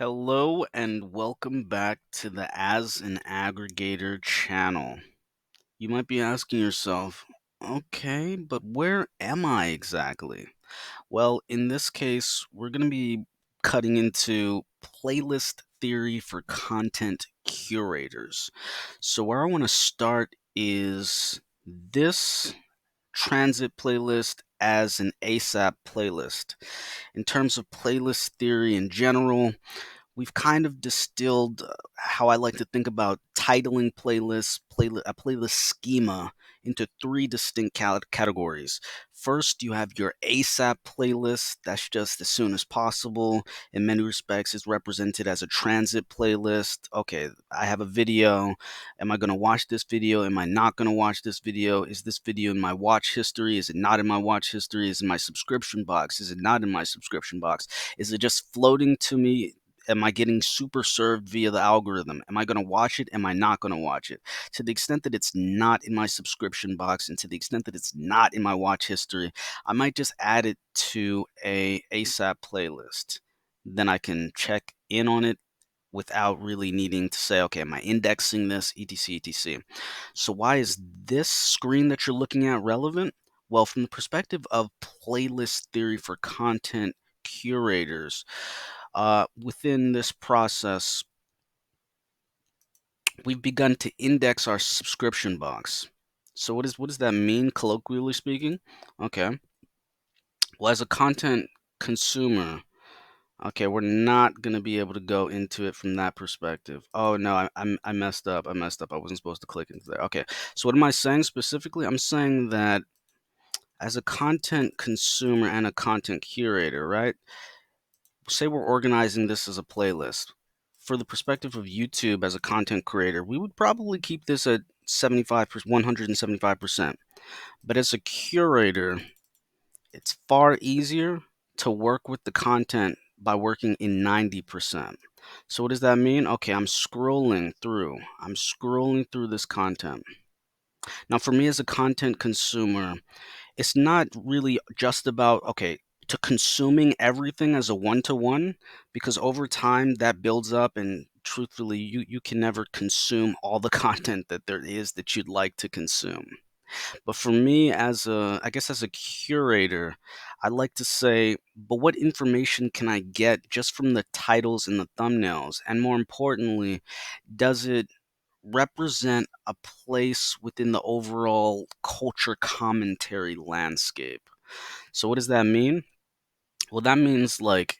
Hello and welcome back to the As an Aggregator channel. You might be asking yourself, okay, but where am I exactly? Well, in this case, we're going to be cutting into playlist theory for content curators. So, where I want to start is this transit playlist as an ASAP playlist. In terms of playlist theory in general, we've kind of distilled how I like to think about titling playlists, a playlist schema into three distinct categories. First, you have your ASAP playlist. That's just as soon as possible. In many respects, it's represented as a transit playlist. Okay, I have a video. Am I going to watch this video? Am I not going to watch this video? Is this video in my watch history? Is it not in my watch history? Is it in my subscription box? Is it not in my subscription box? Is it just floating to me? Am I getting super served via the algorithm? Am I going to watch it? Am I not going to watch it? To the extent that it's not in my subscription box and to the extent that it's not in my watch history, I might just add it to a ASAP playlist. Then I can check in on it without really needing to say, okay, am I indexing this, etc, etc. So why is this screen that you're looking at relevant? Well, from the perspective of playlist theory for content curators, within this process, we've begun to index our subscription box. So what does that mean, colloquially speaking? Okay. Well, as a content consumer, okay, we're not gonna be able to go into it from that perspective. Oh no, I messed up. I messed up. I wasn't supposed to click into there. Okay. So what am I saying specifically? I'm saying that as a content consumer and a content curator, right? Say we're organizing this as a playlist. For the perspective of YouTube as a content creator, we would probably keep this at 75%, 175%. But as a curator, it's far easier to work with the content by working in 90%. So what does that mean? Okay, I'm scrolling through. I'm scrolling through this content. Now, for me as a content consumer, it's not really just about, okay, to consuming everything as a one-to-one, because over time that builds up and truthfully you can never consume all the content that there is that you'd like to consume. But for me as a, I guess as a curator, I like to say, but what information can I get just from the titles and the thumbnails? And more importantly, does it represent a place within the overall culture commentary landscape? So what does that mean? Well, that means like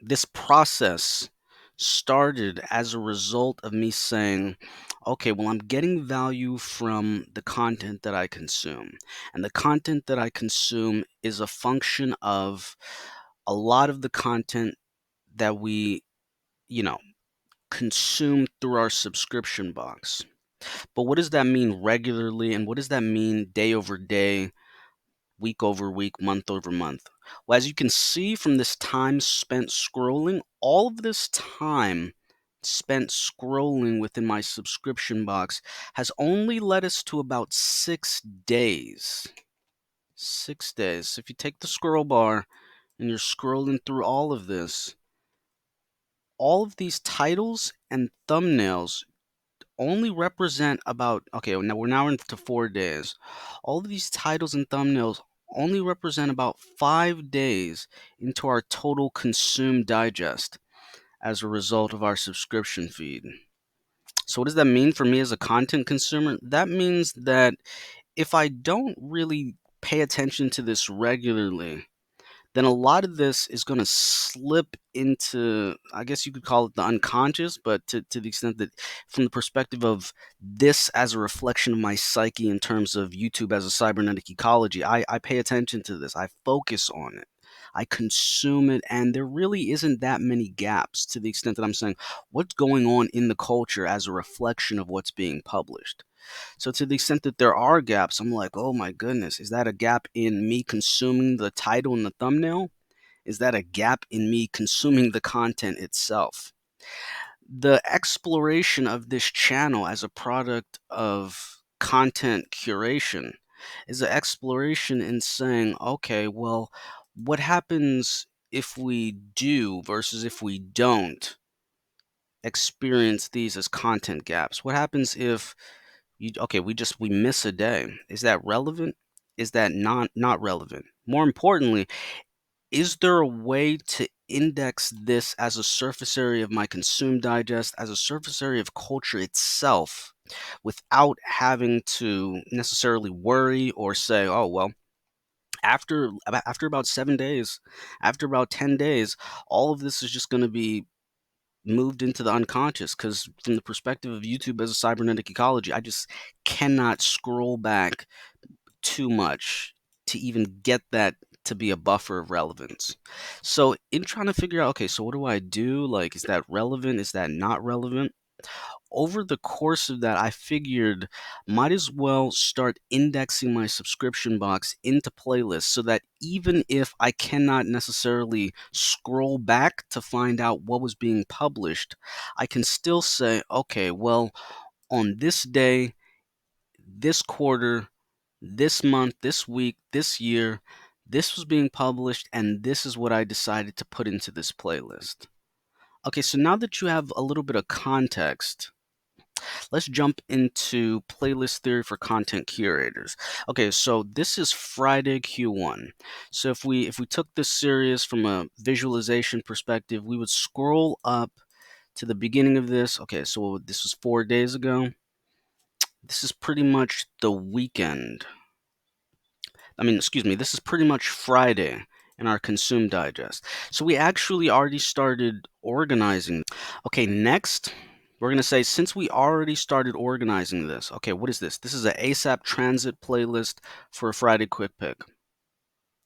this process started as a result of me saying, okay, well, I'm getting value from the content that I consume. And the content that I consume is a function of a lot of the content that we, you know, consume through our subscription box. But what does that mean regularly? And what does that mean day over day, week over week, month over month? Well, as you can see from this time spent scrolling, all of this time spent scrolling within my subscription box has only led us to about 6 days. 6 days. So if you take the scroll bar and you're scrolling through all of these titles and thumbnails only represent about, okay, now we're now into 4 days. All of these titles and thumbnails only represent about 5 days into our total consumed digest as a result of our subscription feed. So what does that mean for me as a content consumer? That means that if I don't really pay attention to this regularly, then a lot of this is going to slip into, I guess you could call it the unconscious, but to the extent that from the perspective of this as a reflection of my psyche in terms of YouTube as a cybernetic ecology, I pay attention to this. I focus on it. I consume it, and there really isn't that many gaps to the extent that I'm saying what's going on in the culture as a reflection of what's being published. So to the extent that there are gaps, I'm like, oh my goodness, is that a gap in me consuming the title and the thumbnail? Is that a gap in me consuming the content itself? The exploration of this channel as a product of content curation is an exploration in saying, okay, well, what happens if we do versus if we don't experience these as content gaps? What happens if we miss a day? Is that relevant? Is that not relevant? More importantly, is there a way to index this as a surface area of my consume digest, as a surface area of culture itself, without having to necessarily worry or say, oh, well, after about 7 days, after about 10 days, all of this is just going to be moved into the unconscious? Because from the perspective of YouTube as a cybernetic ecology, I just cannot scroll back too much to even get that to be a buffer of relevance. So in trying to figure out, okay, so what do I do? Like, is that relevant? Is that not relevant? Over the course of that, I figured might as well start indexing my subscription box into playlists so that even if I cannot necessarily scroll back to find out what was being published, I can still say, okay, well, on this day, this quarter, this month, this week, this year, this was being published, and this is what I decided to put into this playlist. Okay, so now that you have a little bit of context, let's jump into playlist theory for content curators. Okay, so this is Friday Q1. So if we took this serious from a visualization perspective, we would scroll up to the beginning of this. Okay, so this was 4 days ago. This is pretty much the weekend. This is pretty much Friday in our Consume Digest. So we actually already started organizing. Okay, next, we're going to say, since we already started organizing this, okay, what is this? This is an ASAP Transit playlist for a Friday Quick Pick.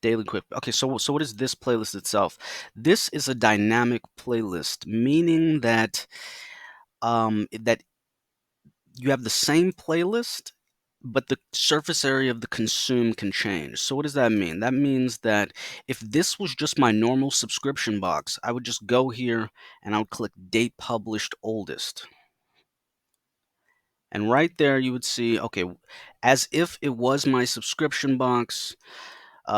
Daily Quick. Okay, so what is this playlist itself? This is a dynamic playlist, meaning that that you have the same playlist, but the surface area of the consume can change. So what does that mean? That means that if this was just my normal subscription box, I would just go here and I would click date published oldest. And right there you would see, okay, as if it was my subscription box.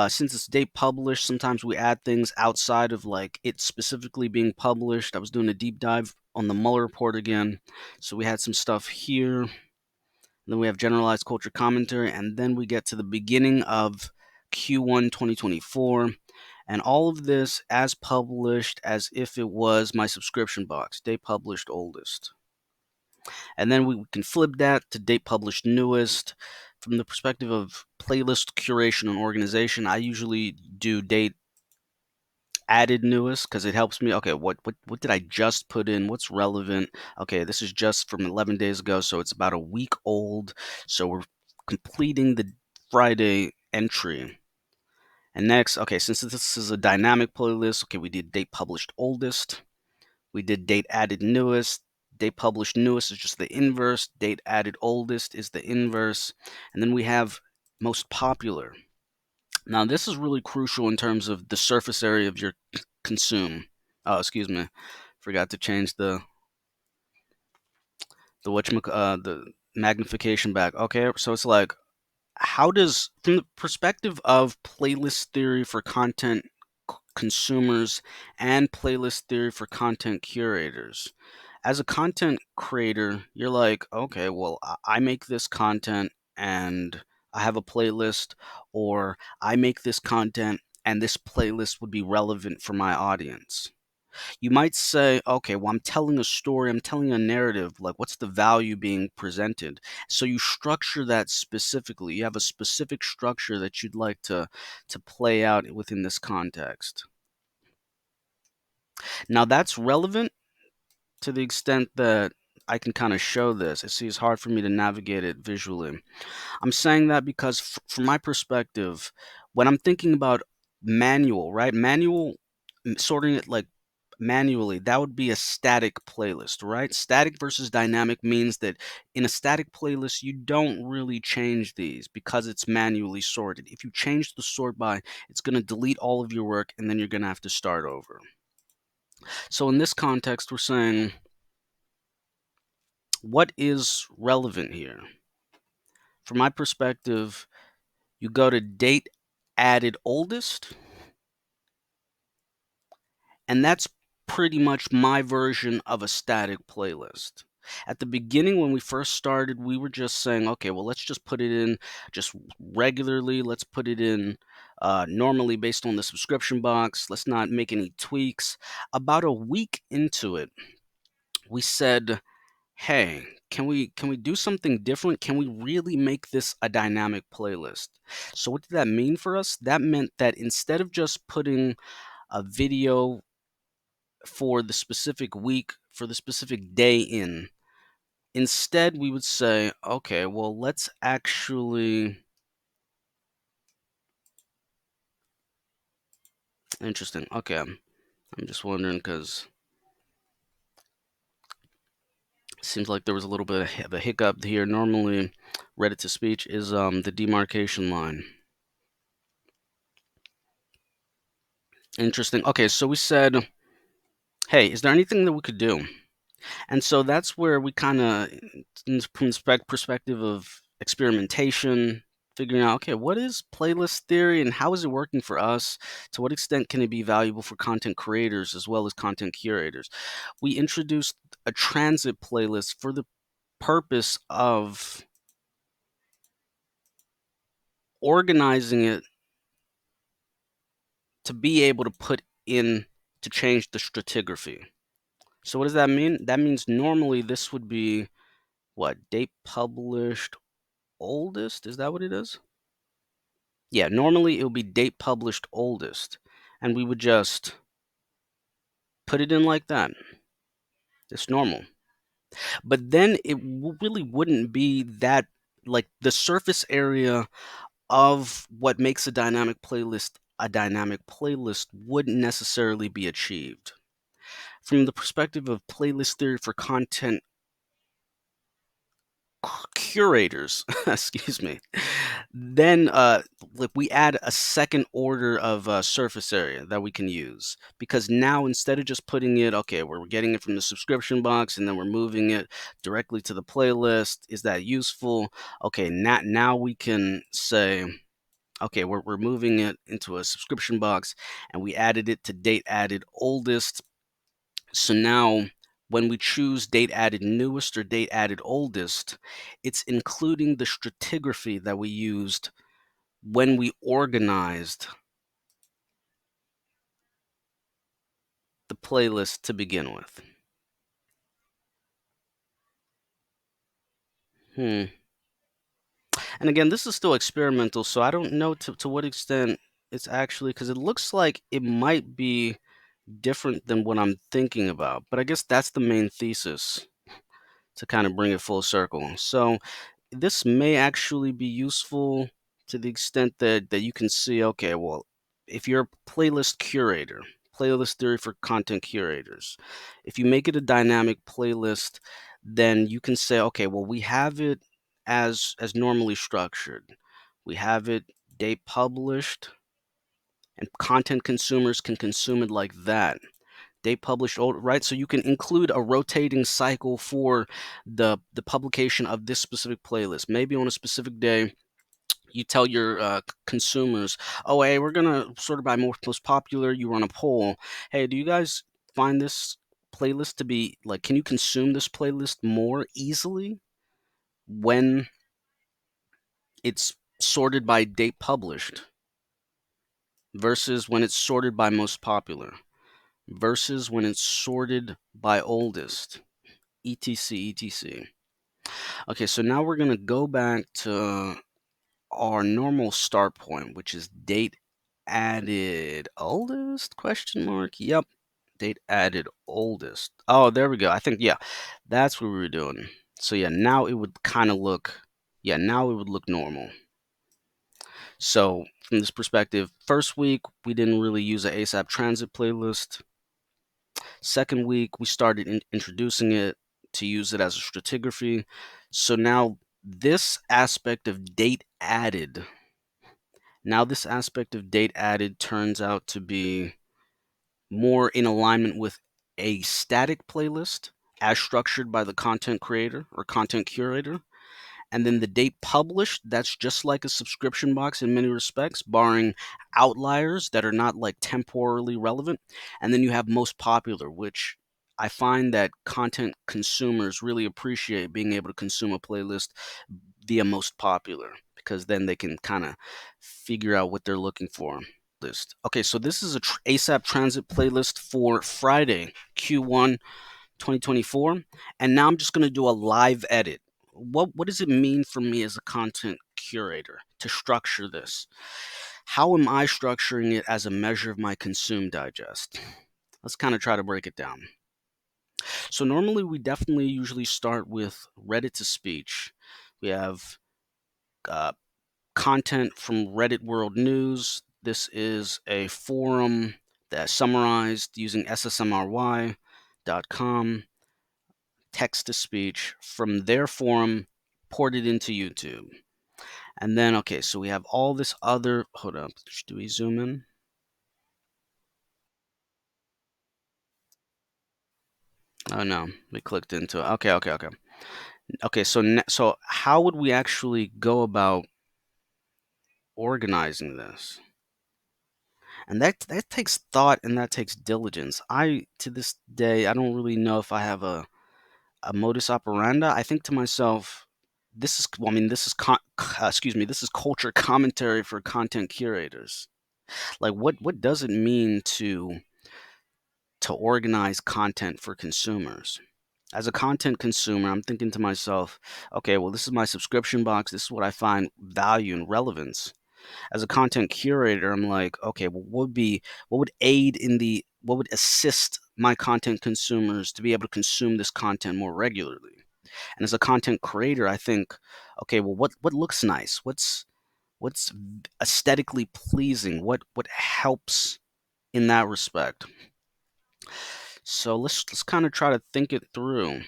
Since it's date published, sometimes we add things outside of like it specifically being published. I was doing a deep dive on the Mueller report again. So we had some stuff here. Then we have generalized culture commentary, and then we get to the beginning of Q1 2024, and all of this as published as if it was my subscription box, date published oldest. And then we can flip that to date published newest. From the perspective of playlist curation and organization, I usually do date added newest because it helps me. Okay, what did I just put in? What's relevant? Okay, this is just from 11 days ago, so it's about a week old. So we're completing the Friday entry. And next, okay, since this is a dynamic playlist, okay, we did date published oldest. We did date added newest. Date published newest is just the inverse. Date added oldest is the inverse. And then we have most popular. Now, this is really crucial in terms of the surface area of your consume. Oh, excuse me. Forgot to change the magnification back. Okay, so it's like, how does, from the perspective of playlist theory for content consumers and playlist theory for content curators, as a content creator, you're like, okay, well, I make this content and I have a playlist, or I make this content and this playlist would be relevant for my audience. You might say, okay, well, I'm telling a story, I'm telling a narrative, like what's the value being presented? So you structure that specifically. You have a specific structure that you'd like to play out within this context. Now that's relevant to the extent that I can kind of show this. It's hard for me to navigate it visually. I'm saying that because, from my perspective, when I'm thinking about manual, right? Sorting it like manually, that would be a static playlist, right? Static versus dynamic means that in a static playlist, you don't really change these because it's manually sorted. If you change the sort by, it's going to delete all of your work and then you're going to have to start over. So in this context, we're saying, what is relevant here? From my perspective, you go to date added oldest, And that's pretty much my version of a static playlist. At the beginning, when we first started, we were just saying, okay, well, let's just put it in just regularly. Let's put it in normally based on the subscription box. Let's not make any tweaks. About a week into it, we said, hey, can we do something different? Can we really make this a dynamic playlist? So what did that mean for us? That meant that instead of just putting a video for the specific week, for the specific day in, instead we would say, okay, well, let's actually, interesting. Okay, I'm just wondering because it seems like there was a little bit of a hiccup here. Normally, Reddit to speech is the demarcation line. Interesting. Okay, so we said, hey, is there anything that we could do? And so that's where we kind of, from the perspective of experimentation, figuring out, okay, what is playlist theory and how is it working for us? To what extent can it be valuable for content creators as well as content curators? We introduced a transit playlist for the purpose of organizing it to be able to put in to change the stratigraphy. So what does that mean? That means normally this would be what? Date published oldest? Is that what it is? Yeah, normally it would be date published oldest. And we would just put it in like that. It's normal. But then it really wouldn't be that, like, the surface area of what makes a dynamic playlist wouldn't necessarily be achieved. From the perspective of playlist theory for content curators, excuse me, then like we add a second order of surface area that we can use, because now instead of just putting it, okay, we're getting it from the subscription box and then we're moving it directly to the playlist, is that useful? Okay, now we can say, okay, we're moving it into a subscription box and we added it to date added oldest. So now when we choose date added newest or date added oldest, it's including the stratigraphy that we used when we organized the playlist to begin with. Hmm. And again, this is still experimental, so I don't know to what extent it's actually, because it looks like it might be different than what I'm thinking about. But I guess that's the main thesis, to kind of bring it full circle. So this may actually be useful to the extent that you can see, okay, well, if you're a playlist curator, playlist theory for content curators, if you make it a dynamic playlist, then you can say, okay, well, we have it as normally structured. We have it date published, and content consumers can consume it like that. They published old, right? So you can include a rotating cycle for the publication of this specific playlist. Maybe on a specific day, you tell your consumers, "Oh, hey, we're gonna sort of by most popular." You run a poll. Hey, do you guys find this playlist to be like? Can you consume this playlist more easily when it's sorted by date published versus when it's sorted by most popular versus when it's sorted by oldest? etc etc. Okay, so now we're gonna go back to our normal start point, which is date added oldest question mark. Yep, date added oldest. Oh, there we go. I think, yeah, that's what we were doing. So yeah, now it would kind of look, yeah, now it would look normal. So from this perspective, first week we didn't really use an ASAP Transit playlist. Second week, we started introducing it to use it as a stratigraphy. So now this aspect of date added, turns out to be more in alignment with a static playlist as structured by the content creator or content curator. And then the date published, that's just like a subscription box in many respects, barring outliers that are not like temporally relevant. And then you have most popular, which I find that content consumers really appreciate being able to consume a playlist via most popular, because then they can kind of figure out what they're looking for. List. Okay, so this is a ASAP Transit playlist for Friday, Q1 2024. And now I'm just going to do a live edit. What does it mean for me as a content curator to structure this? How am I structuring it as a measure of my consume digest? Let's kind of try to break it down. So normally we definitely usually start with Reddit to speech. We have uh, content from Reddit World News. This is a forum that's summarized using ssmry.com, text to speech from their forum, ported into YouTube. And then, okay, so we have all this other. Hold up. Do we zoom in? Oh no, we clicked into it. Okay, okay, okay. Okay, so so how would we actually go about organizing this? And that takes thought and that takes diligence. I to this day I don't really know if I have a modus operandi. I think to myself, this is well, I mean this is excuse me, this is culture commentary for content curators. Like what does it mean to organize content for consumers? As a content consumer, I'm thinking to myself, okay, well, this is my subscription box. This is what I find value and relevance. As a content curator, I'm like, okay, well, what would aid in what would assist my content consumers to be able to consume this content more regularly? And as a content creator, I think, okay, well, what looks nice? What's aesthetically pleasing? What helps in that respect? So let's kind of try to think it through.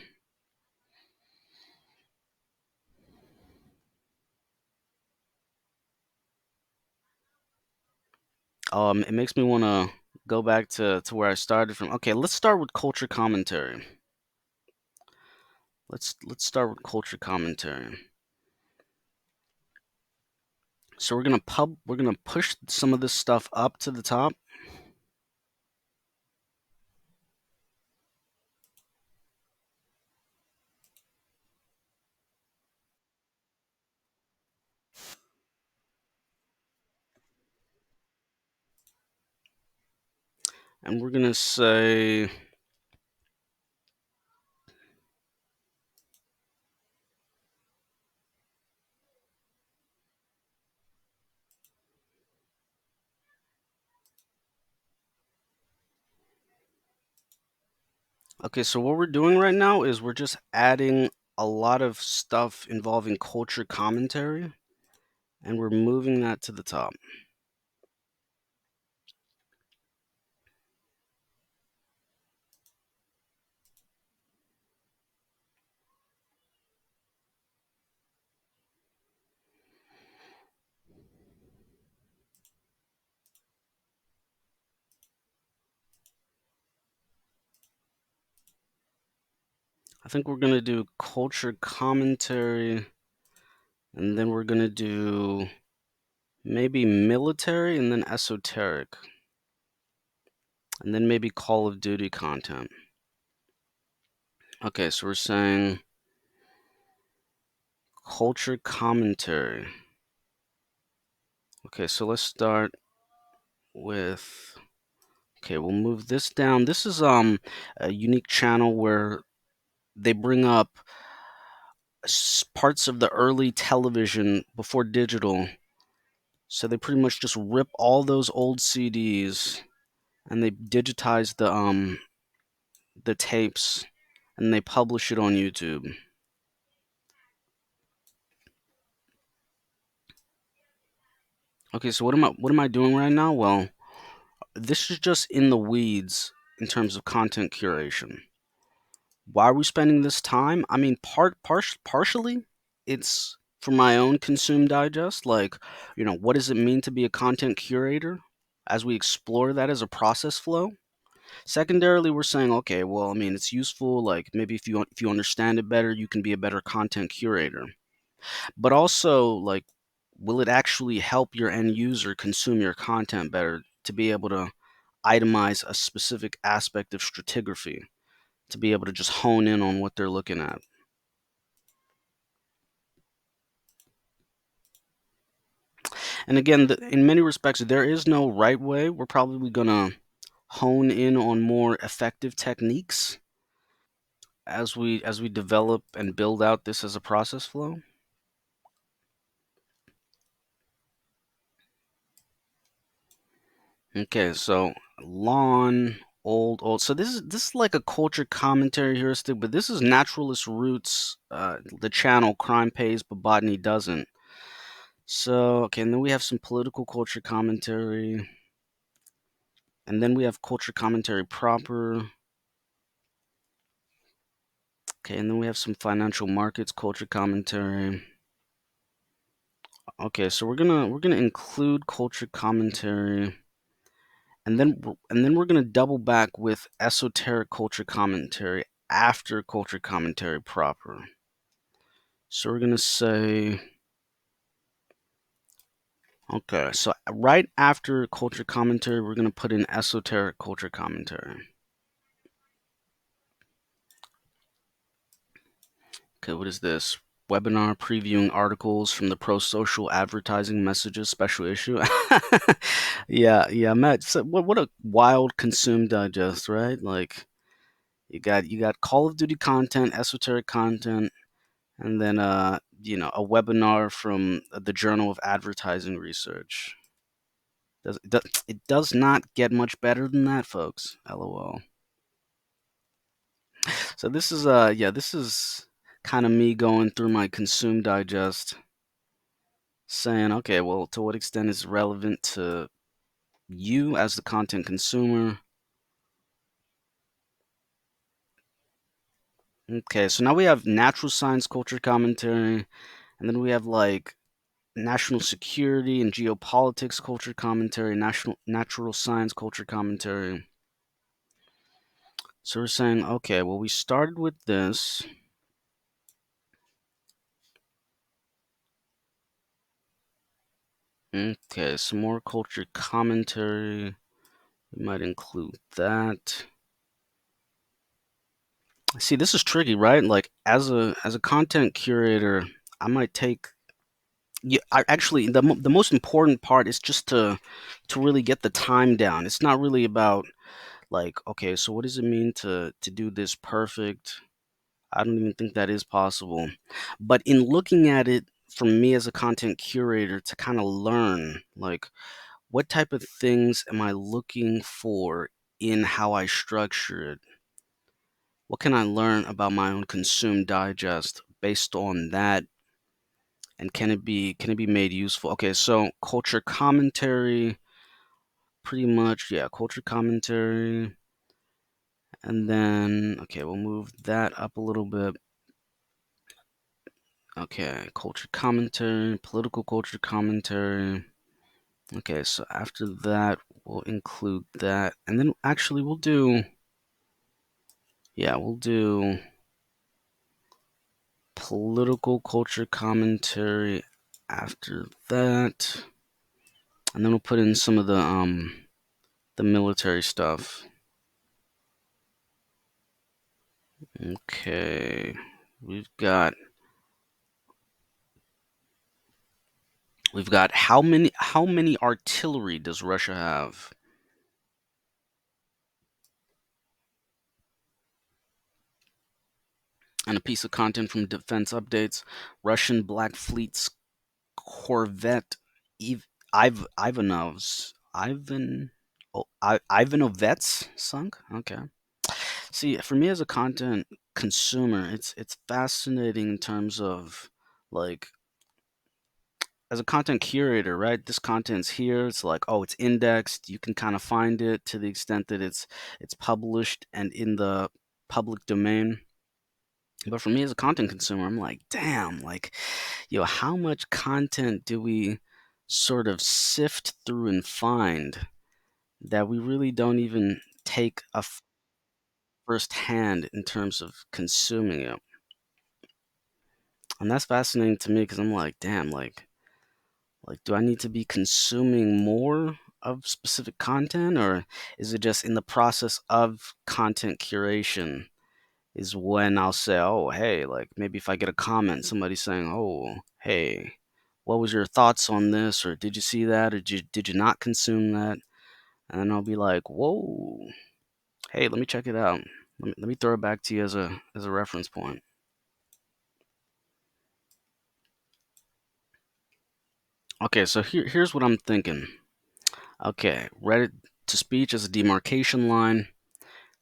It makes me want to go back to where I started from. Okay, let's start with culture commentary. Let's start with culture commentary. So we're gonna push some of this stuff up to the top, and we're gonna say, okay, so what we're doing right now is we're just adding a lot of stuff involving culture commentary, and we're moving that to the top. I think we're gonna do culture commentary, and then we're gonna do maybe military, and then esoteric, and then maybe Call of Duty content. Okay, so we're saying culture commentary. Okay, so let's start with. Okay, we'll move this down. This is a unique channel where they bring up parts of the early television before digital. So they pretty much just rip all those old CDs and they digitize the tapes and they publish it on YouTube. Okay, so what am I doing right now? Well, this is just in the weeds in terms of content curation. Why are we spending this time? I mean, partially, it's for my own consume digest. Like, what does it mean to be a content curator? As we explore that as a process flow. Secondarily, we're saying, okay, well, I mean, it's useful. Like, maybe if you understand it better, you can be a better content curator. But also, like, will it actually help your end user consume your content better to be able to itemize a specific aspect of stratigraphy, to be able to just hone in on what they're looking at? And again, in many respects, there is no right way. We're probably going to hone in on more effective techniques as we develop and build out this as a process flow. Okay, so lawn, old. So this is like a culture commentary heuristic, but this is naturalist roots. The channel crime pays, but botany doesn't. So okay, and then we have some political culture commentary, and then we have culture commentary proper. Okay, and then we have some financial markets culture commentary. Okay, so we're gonna include culture commentary, and then we're gonna double back with esoteric culture commentary after culture commentary proper. So we're gonna say, okay, so right after culture commentary, we're gonna put in esoteric culture commentary. Okay, what is this? Webinar previewing articles from the Pro Social Advertising Messages special issue. Yeah, Matt. So what a wild consume digest, right? Like you got Call of Duty content, esoteric content, and then a webinar from the Journal of Advertising Research. It does not get much better than that, folks. LOL. So this is kind of me going through my consume digest, saying, okay, well, to what extent is it relevant to you as the content consumer? Okay, so now we have natural science culture commentary, and then we have like national security and geopolitics culture commentary, natural science culture commentary. So we're saying, okay, well, we started with this. Okay, some more culture commentary. We might include that. See, this is tricky, right? Like as a content curator, I might take. Yeah, actually, the most important part is just to really get the time down. It's not really about like, okay, so what does it mean to do this perfect? I don't even think that is possible. But in looking at it from me as a content curator to kind of learn, like, what type of things am I looking for in how I structure it? What can I learn about my own consume digest based on that? And can it be made useful? Okay, so culture commentary, pretty much, yeah, culture commentary. And then, okay, we'll move that up a little bit. Okay, culture commentary, political culture commentary. Okay, so after that, we'll include that. And then actually, we'll do political culture commentary after that. And then we'll put in some of the military stuff. Okay. We've got we've got how many artillery does Russia have? And a piece of content from Defense Updates: Russian Black Fleet's corvette Ivanovets sunk. Okay. See, for me as a content consumer, it's fascinating in terms of like as a content curator, right? This content's here. It's like, oh, it's indexed. You can kind of find it to the extent that it's published and in the public domain. But for me as a content consumer, I'm like, damn, like, yo, how much content do we sort of sift through and find that we really don't even take a first hand in terms of consuming it? And that's fascinating to me because I'm like, damn, do I need to be consuming more of specific content, or is it just in the process of content curation is when I'll say, oh, hey, like maybe if I get a comment, somebody saying, oh, hey, what was your thoughts on this, or did you see that, or did you not consume that? And then I'll be like, whoa, hey, let me check it out. Let me throw it back to you as a reference point. Okay, so here's what I'm thinking. Okay, Reddit to speech as a demarcation line.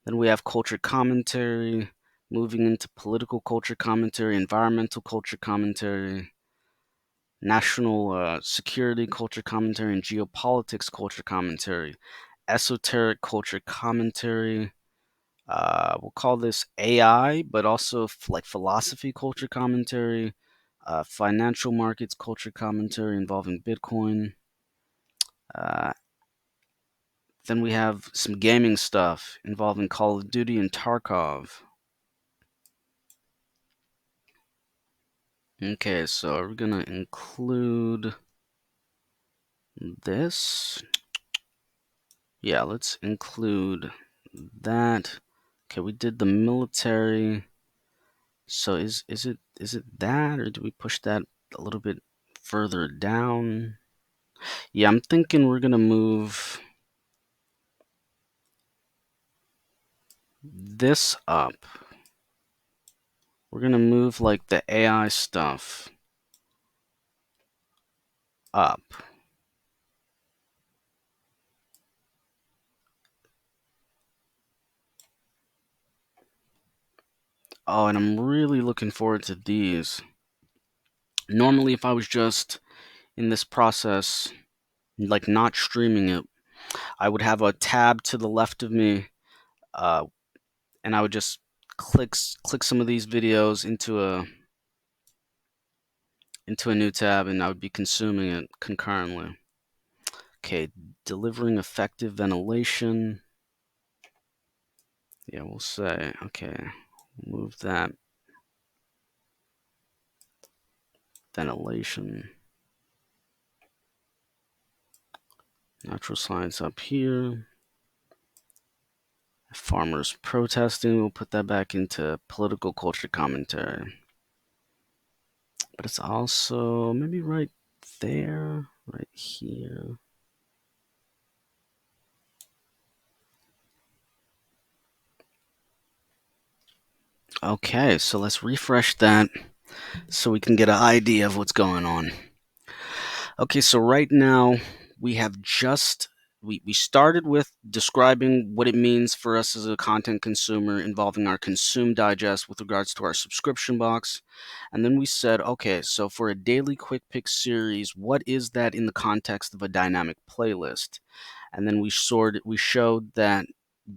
Then we have culture commentary, moving into political culture commentary, environmental culture commentary, national security culture commentary, and geopolitics culture commentary, esoteric culture commentary. We'll call this AI, but also like philosophy culture commentary, financial markets culture commentary involving Bitcoin. Uh, then we have some gaming stuff involving Call of Duty and Tarkov. Okay, so we're gonna include this. Yeah, let's include that. Okay, we did the military. So is it that, or do we push that a little bit further down? Yeah, I'm thinking we're gonna move this up. We're gonna move like the AI stuff up. Oh, and I'm really looking forward to these. Normally, if I was just in this process, like not streaming it, I would have a tab to the left of me, uh, and I would just click some of these videos into a new tab, and I would be consuming it concurrently. Okay, delivering effective ventilation. Yeah, we'll say, okay, move that ventilation. Natural science up here. Farmers protesting, we'll put that back into political culture commentary. But it's also maybe right there, right here. Okay, so let's refresh that so we can get an idea of what's going on. Okay, so right now we have just we started with describing what it means for us as a content consumer involving our consume digest with regards to our subscription box. And then we said, okay, so for a daily quick pick series, what is that in the context of a dynamic playlist? And then we showed that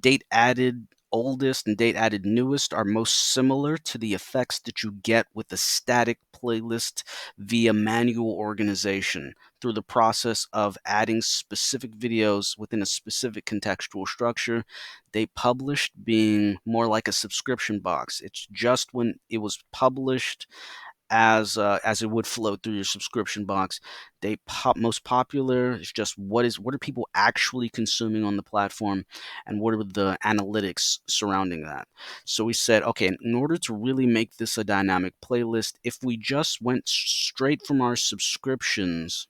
date added oldest and date added newest are most similar to the effects that you get with a static playlist via manual organization through the process of adding specific videos within a specific contextual structure. Date published being more like a subscription box. It's just when it was published as it would flow through your subscription box. Most popular is just what are people actually consuming on the platform, and what are the analytics surrounding that. So we said, okay, in order to really make this a dynamic playlist, if we just went straight from our subscriptions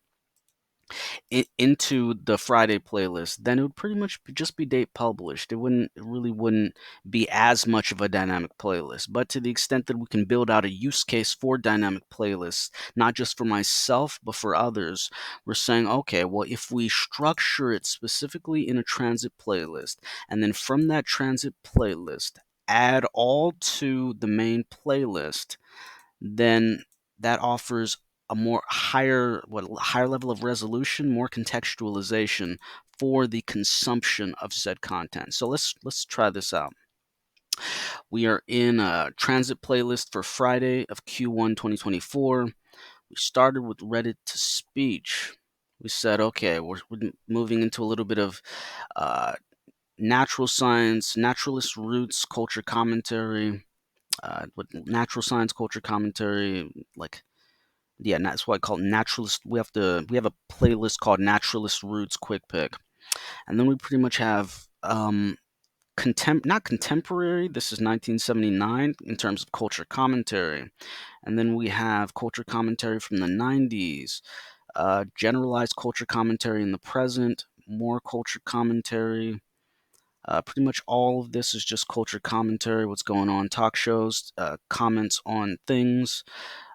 into the Friday playlist, then it would pretty much just be date published. It really wouldn't be as much of a dynamic playlist. But to the extent that we can build out a use case for dynamic playlists, not just for myself, but for others, we're saying, okay, well, if we structure it specifically in a transit playlist, and then from that transit playlist, add all to the main playlist, then that offers a higher level of resolution, more contextualization for the consumption of said content. So let's try this out. We are in a transit playlist for Friday of Q1 2024. We started with Reddit to speech. We said, okay, we're moving into a little bit of uh, natural science, naturalist roots, culture commentary. With natural science culture commentary, like yeah, that's why I call it naturalist. We have a playlist called Naturalist Roots Quick Pick, and then we pretty much have not contemporary. This is 1979 in terms of culture commentary, and then we have culture commentary from the 90s, generalized culture commentary in the present, more culture commentary. Pretty much all of this is just culture commentary, what's going on, talk shows, comments on things,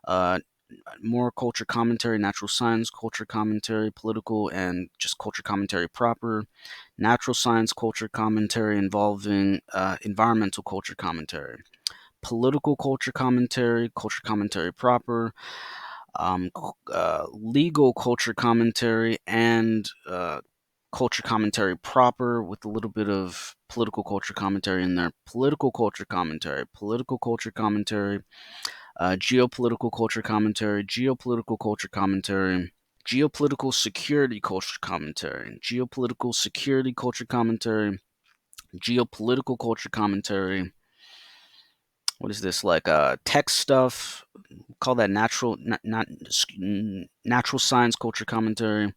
uh, more culture commentary, natural science culture commentary, political and just culture commentary proper, natural science culture commentary involving environmental culture commentary, political culture commentary proper, legal culture commentary, and culture commentary proper with a little bit of political culture commentary in there. Political culture commentary, geopolitical culture commentary, geopolitical culture commentary, geopolitical security culture commentary, geopolitical security culture commentary, geopolitical culture commentary. What is this, like tech stuff? Call that natural science culture commentary.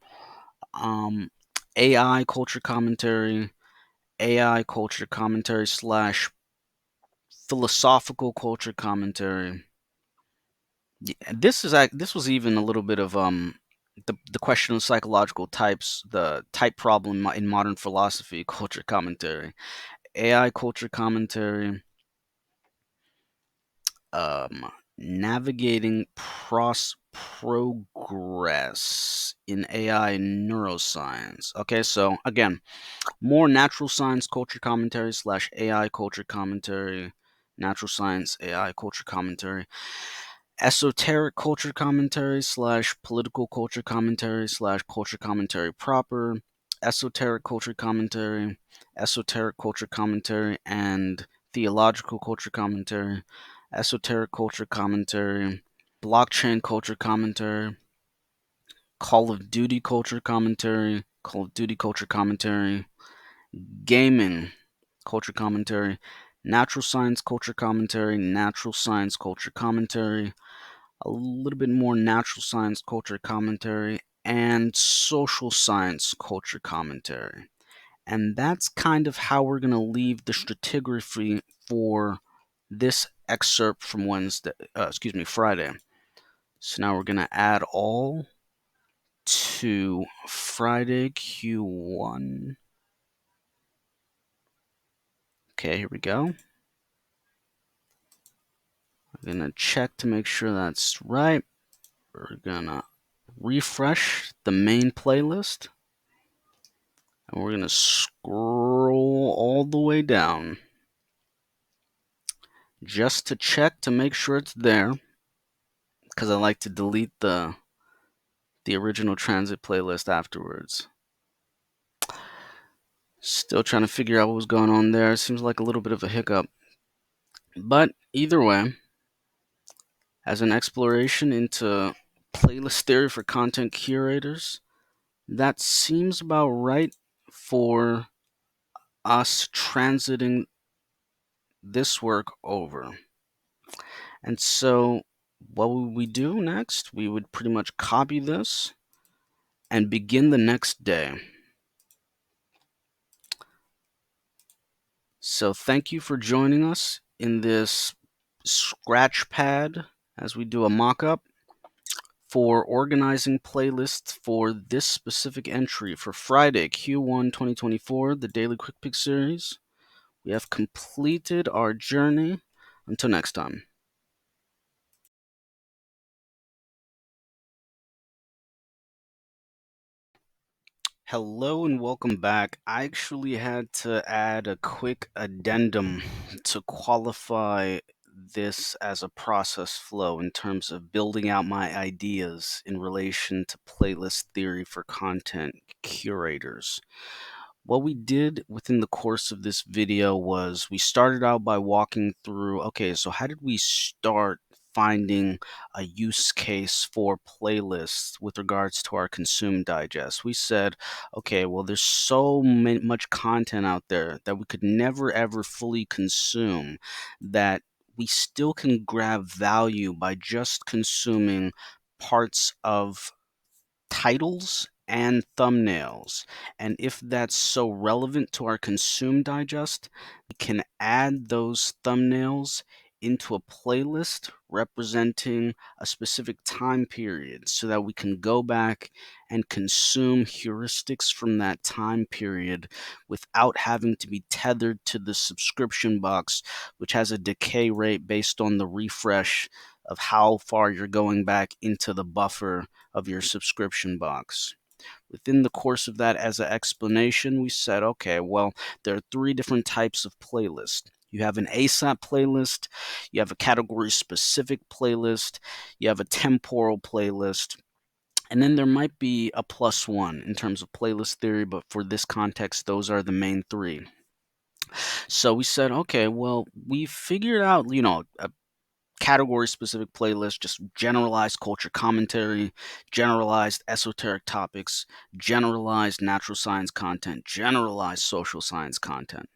Um, AI culture commentary, AI culture commentary slash philosophical culture commentary. This was even a little bit of the question of psychological types, the type problem in modern philosophy culture commentary, AI culture commentary, navigating progress in AI neuroscience. Okay, so again, more natural science culture commentary slash AI culture commentary, natural science AI culture commentary, esoteric culture commentary slash political culture commentary slash culture commentary proper, esoteric culture commentary, and theological culture commentary, esoteric culture commentary, blockchain culture commentary, Call of Duty culture commentary, Call of Duty culture commentary, gaming culture commentary, natural science culture commentary, natural science culture commentary, a little bit more natural science culture commentary, and social science culture commentary. And that's kind of how we're going to leave the stratigraphy for this excerpt from Friday. So now we're going to add all to Friday Q1. Okay, here we go. I'm going to check to make sure that's right. We're going to refresh the main playlist. And we're going to scroll all the way down just to check to make sure it's there, because I like to delete the original transit playlist afterwards. Still trying to figure out what was going on there. Seems like a little bit of a hiccup. But either way, as an exploration into playlist theory for content curators, that seems about right for us transiting this work over. And so what would we do next? We would pretty much copy this and begin the next day. So thank you for joining us in this scratch pad as we do a mock-up for organizing playlists for this specific entry for Friday, Q1 2024, the Daily Quick Pick series. We have completed our journey. Until next time. Hello and welcome back. I actually had to add a quick addendum to qualify this as a process flow in terms of building out my ideas in relation to playlist theory for content curators. What we did within the course of this video was we started out by walking through, okay, so how did we start finding a use case for playlists with regards to our consume digest? We said, okay, well, there's so much content out there that we could never ever fully consume, that we still can grab value by just consuming parts of titles and thumbnails. And if that's so relevant to our consume digest, we can add those thumbnails into a playlist representing a specific time period so that we can go back and consume heuristics from that time period without having to be tethered to the subscription box, which has a decay rate based on the refresh of how far you're going back into the buffer of your subscription box. Within the course of that, as an explanation, we said, okay, well, there are three different types of playlists. You have an ASAP playlist, you have a category specific playlist, you have a temporal playlist, and then there might be a plus one in terms of playlist theory, but for this context, those are the main three. So we said, okay, well, we figured out, a category specific playlist, just generalized culture commentary, generalized esoteric topics, generalized natural science content, generalized social science content.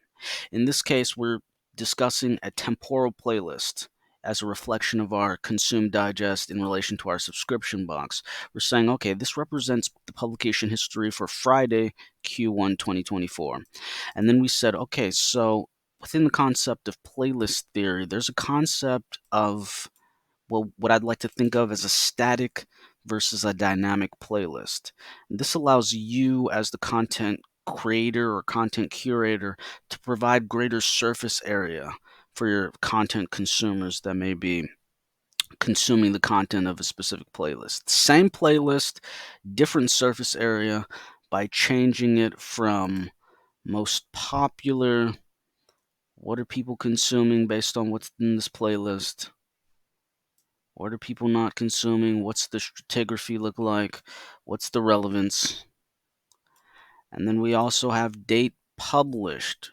In this case, we're discussing a temporal playlist as a reflection of our consumed digest in relation to our subscription box. We're saying, okay, this represents the publication history for Friday, Q1 2024. And then we said, okay, so within the concept of playlist theory, there's a concept of, well, what I'd like to think of as a static versus a dynamic playlist. And this allows you, as the content creator or content curator, to provide greater surface area for your content consumers that may be consuming the content of a specific playlist. Same playlist, different surface area by changing it from most popular, what are people consuming based on what's in this playlist? What are people not consuming? What's the stratigraphy look like? What's the relevance? And then we also have date published.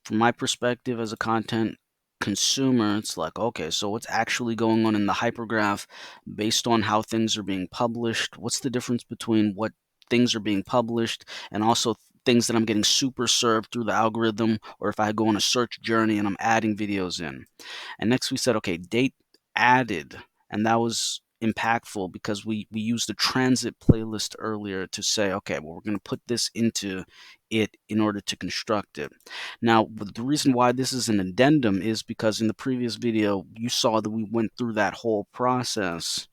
From my perspective as a content consumer, it's like, okay, so what's actually going on in the hypergraph based on how things are being published? What's the difference between what things are being published and also things that I'm getting super served through the algorithm, or if I go on a search journey and I'm adding videos in? And next we said, okay, date added. And that was impactful because we used the transit playlist earlier to say, okay, well, we're going to put this into it in order to construct it. Now, the reason why this is an addendum is because in the previous video, you saw that we went through that whole process,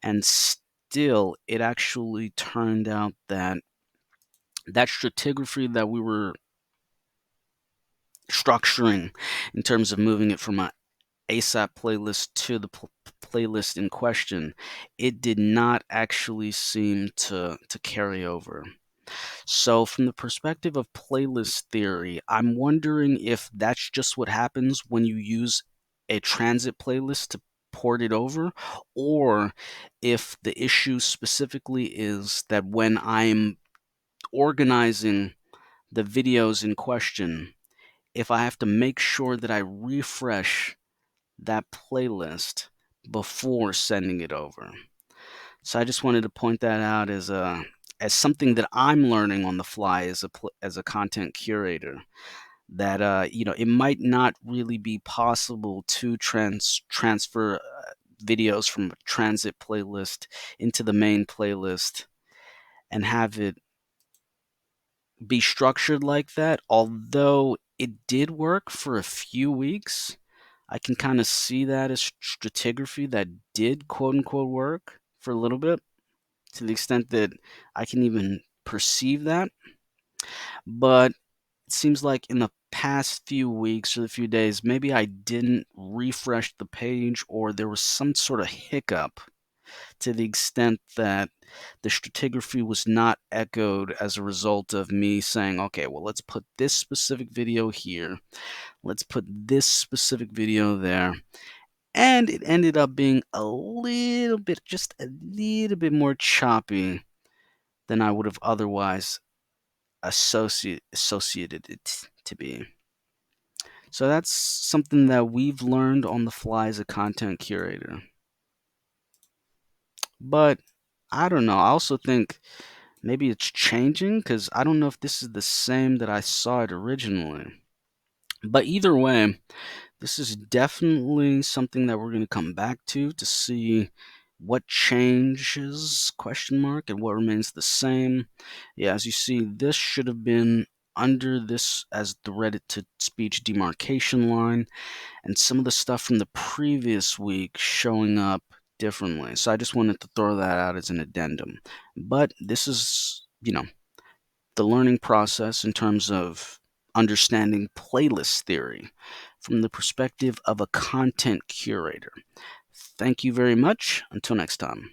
and still it actually turned out that that stratigraphy that we were structuring in terms of moving it from a ASAP playlist to the playlist in question, it did not actually seem to carry over. So, from the perspective of playlist theory, I'm wondering if that's just what happens when you use a transit playlist to port it over, or if the issue specifically is that when I'm organizing the videos in question, if I have to make sure that I refresh that playlist before sending it over. So I just wanted to point that out as something that I'm learning on the fly as a content curator, that it might not really be possible to transfer videos from a transit playlist into the main playlist and have it be structured like that. Although it did work for a few weeks, I can kind of see that as stratigraphy that did quote unquote work for a little bit, to the extent that I can even perceive that. But it seems like in the past few weeks or the few days, maybe I didn't refresh the page, or there was some sort of hiccup to the extent that the stratigraphy was not echoed as a result of me saying, okay, well, let's put this specific video here, let's put this specific video there. And it ended up being just a little bit more choppy than I would have otherwise associated it to be. So that's something that we've learned on the fly as a content curator. But I don't know. I also think maybe it's changing because I don't know if this is the same that I saw it originally. But either way, This is definitely something that we're going to come back to see what changes, question mark, and what remains the same. Yeah, as you see, this should have been under this as the Reddit to speech demarcation line, and some of the stuff from the previous week showing up differently. So I just wanted to throw that out as an addendum. But this is, the learning process in terms of understanding playlist theory from the perspective of a content curator. Thank you very much. Until next time.